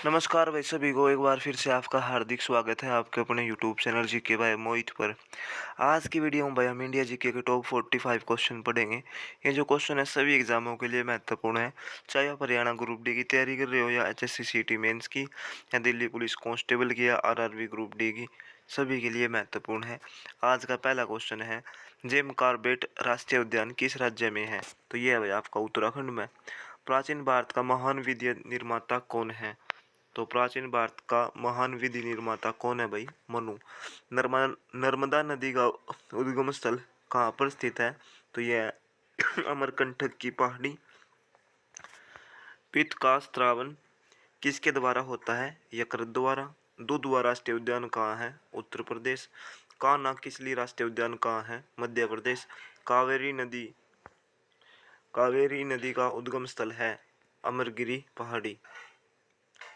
नमस्कार भाई सभी को एक बार फिर से आपका हार्दिक स्वागत है आपके अपने यूट्यूब चैनल जीके बाय मोहित पर। आज की वीडियो में भाई हम इंडिया जीके के टॉप 45 क्वेश्चन पढ़ेंगे। ये जो क्वेश्चन है सभी एग्जामों के लिए महत्वपूर्ण है, चाहे आप हरियाणा ग्रुप डी की तैयारी कर रहे हो या एचएससी सीटी मेंस की या दिल्ली पुलिस कांस्टेबल की या आरआरबी ग्रुप डी की, सभी के लिए महत्वपूर्ण है। आज का पहला क्वेश्चन है, जेम कॉर्बेट राष्ट्रीय उद्यान किस राज्य में है? तो ये है भाई आपका उत्तराखंड में। प्राचीन भारत का महान विद्युत निर्माता कौन है? तो प्राचीन भारत का महान विधि निर्माता कौन है भाई? मनु। नर्मदा नदी का उद्गम स्थल कहाँ पर स्थित है? तो यह है अमरकंटक की पहाड़ी। पित्त का स्त्रावन किसके द्वारा होता है? यकृत द्वारा। दुधवा राष्ट्रीय उद्यान कहाँ है? उत्तर प्रदेश। कान्हा किसली राष्ट्रीय उद्यान कहाँ है? मध्य प्रदेश। कावेरी नदी का उद्गम स्थल है अमरगिरी पहाड़ी।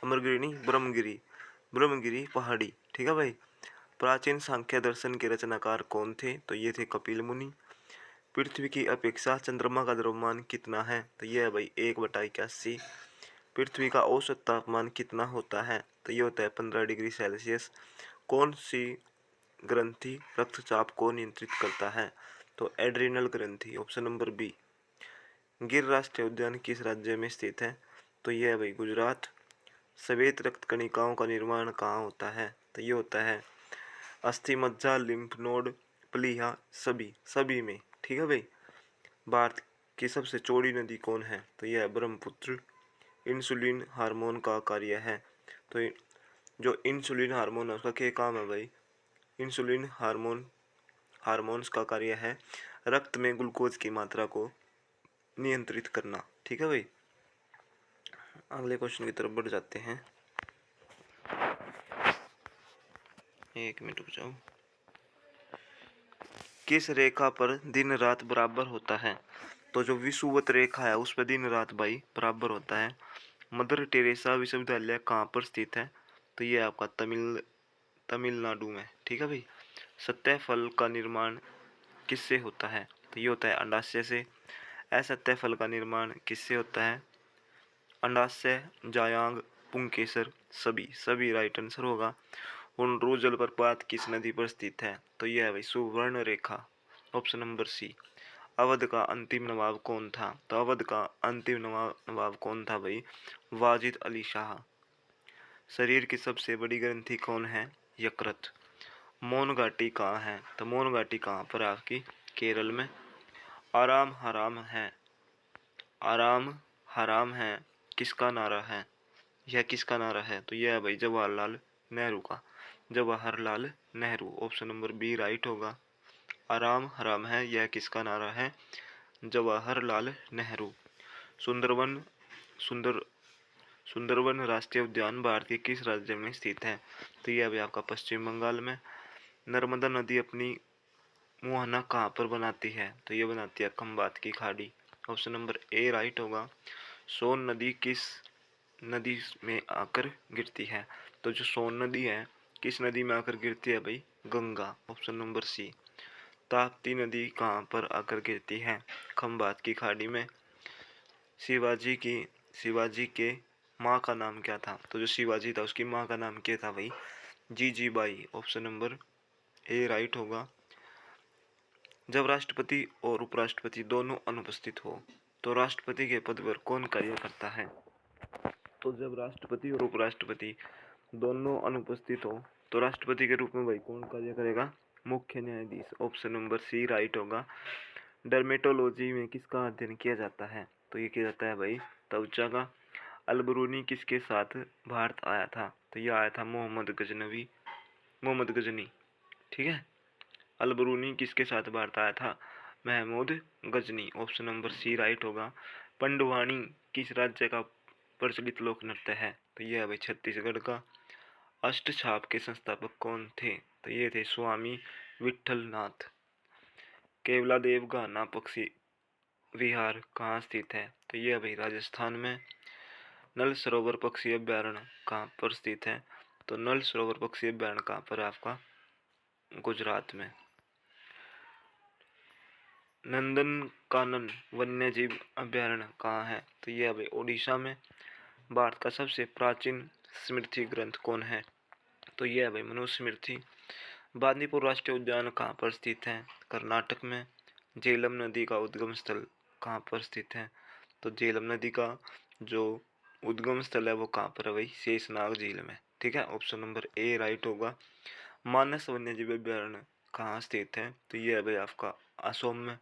अमरगिरी नहीं, ब्रह्मगिरी पहाड़ी। ठीक है भाई। प्राचीन सांख्य दर्शन के रचनाकार कौन थे? तो ये थे कपिल मुनि। पृथ्वी की अपेक्षा चंद्रमा का द्रव्यमान कितना है? तो ये है भाई 1/81। पृथ्वी का औसत तापमान कितना होता है? तो ये होता है 15 डिग्री सेल्सियस। कौन सी ग्रंथि रक्तचाप को नियंत्रित करता है? तो एड्रिनल ग्रंथि, ऑप्शन नंबर बी। गिर राष्ट्रीय उद्यान किस राज्य में स्थित है? तो ये है भाई गुजरात। श्वेत रक्त कणिकाओं का निर्माण कहाँ होता है? तो ये होता है अस्थि मज्जा, लिम्फ नोड, प्लीहा, सभी में। ठीक है भाई। भारत की सबसे चौड़ी नदी कौन है? तो यह है ब्रह्मपुत्र। इंसुलिन हार्मोन का कार्य है। तो जो इंसुलिन हार्मोन है उसका क्या काम है भाई? इंसुलिन हार्मोन्स का कार्य है रक्त में ग्लूकोज की मात्रा को नियंत्रित करना। ठीक है भाई। अगले क्वेश्चन की तरफ बढ़ जाते हैं। एक मिनट रुक जाओ। किस रेखा पर दिन रात बराबर होता है? तो जो विषुवत रेखा है उस पर दिन रात भाई बराबर होता है। मदर टेरेसा विश्वविद्यालय कहाँ पर स्थित है? तो ये आपका तमिलनाडु में। ठीक है भाई। सतह फल का निर्माण किससे होता है? तो ये होता है अंडाशय से। असतह फल का निर्माण किससे होता है? अंडाशय, जायांग, पुंकेसर, सभी राइट आंसर होगा। हुंड्रू जलप्रपात किस नदी पर स्थित है? तो यह है भाई सुवर्ण रेखा, ऑप्शन नंबर सी। अवध का अंतिम नवाब कौन था? तो अवध का अंतिम नवाब कौन था भाई? वाजिद अली शाह। शरीर की सबसे बड़ी ग्रंथि कौन है? यकृत। मौन घाटी कहाँ है? तो मौन घाटी कहाँ पर है आपकी? केरल में। आराम हराम है, आराम हराम है किसका नारा है? यह किसका नारा है? तो यह है भाई जवाहरलाल नेहरू का। Jawaharlal Nehru, option number B right होगा। आराम हराम है यह किसका नारा है? जवाहरलाल नेहरू। सुंदरवन सुंदर सुंदरवन राष्ट्रीय उद्यान भारत के किस राज्य में स्थित है? तो यह भी आपका पश्चिम बंगाल में। नर्मदा नदी अपनी मुहाना कहाँ पर बनाती है? तो ये बनाती है खंबात की खाड़ी, ऑप्शन नंबर ए राइट होगा। सोन नदी किस नदी में आकर गिरती है? तो जो सोन नदी है किस नदी में आकर गिरती है भाई? Ganga, option number C. Tapti नदी कहाँ पर आकर गिरती है? खंबात की खाड़ी में। शिवाजी के माँ का नाम क्या था? तो जो शिवाजी था उसकी माँ का नाम क्या था भाई? जीजीबाई, ऑप्शन नंबर ए राइट होगा। जब राष्ट्रपति और उपराष्ट्रपति दोनों अनुपस्थित हो तो राष्ट्रपति के पद पर कौन कार्य करता है? तो जब राष्ट्रपति और उपराष्ट्रपति दोनों अनुपस्थित हो तो राष्ट्रपति के रूप में भाई कौन कार्य करेगा? मुख्य न्यायाधीश, ऑप्शन नंबर सी राइट होगा। डर्मेटोलॉजी में किसका अध्ययन किया जाता है? तो ये किया जाता है भाई त्वचा का। अलबरूनी किसके साथ भारत आया था? तो ये आया था मोहम्मद गजनी। ठीक है। अलबरूनी किसके साथ भारत आया था? Mahmud Ghazni, option number C right होगा। पंडवानी किस राज्य का प्रचलित लोक नृत्य है? तो यह है भाई छत्तीसगढ़ का। अष्टछाप के संस्थापक कौन थे? तो ये थे स्वामी विठलनाथ। केवलादेव घाना पक्षी विहार कहाँ स्थित है? तो यह भाई राजस्थान में। नल सरोवर पक्षी अभ्यारण्य कहाँ पर स्थित है? तो नल सरोवर पक्षी अभ्यारण्य कहाँ पर है आपका? गुजरात में। नंदनकानन वन्यजीव अभ्यारण्य कहाँ है? तो यह भाई ओडिशा में। भारत का सबसे प्राचीन स्मृति ग्रंथ कौन है? तो ये है भाई मनुस्मृति। बांदीपुर राष्ट्रीय उद्यान कहाँ पर स्थित है? कर्नाटक में। झेलम नदी का उद्गम स्थल कहाँ पर स्थित है? तो झेलम नदी का जो उद्गम स्थल है वो कहाँ पर है भाई? शेषनाग झील में। ठीक है, ऑप्शन नंबर ए राइट होगा। मानस वन्यजीव अभ्यारण्य कहाँ स्थित है? तो ये है भाई आपका असोम में।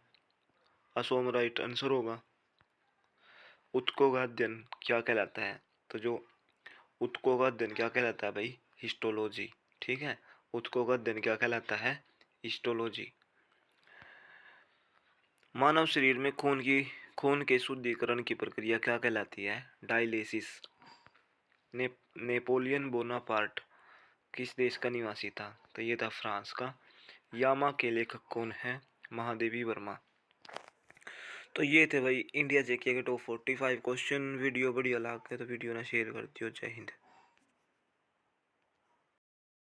असोम राइट आंसर होगा। उत्को का अध्ययन क्या कहलाता है? तो जो उत्को का अध्ययन क्या कहलाता है भाई? हिस्टोलॉजी। ठीक है, उत्को का अध्ययन क्या कहलाता है? हिस्टोलॉजी। मानव शरीर में खून के शुद्धिकरण की प्रक्रिया क्या कहलाती है? डायलिसिस। नेपोलियन बोनापार्ट किस देश का निवासी था? तो ये था फ्रांस का। यामा के लेखक कौन है? महादेवी वर्मा। तो ये थे भाई इंडिया जेके के टॉप 45 क्वेश्चन। वीडियो बढ़िया लगे तो वीडियो ना शेयर कर दियो। जय हिंद।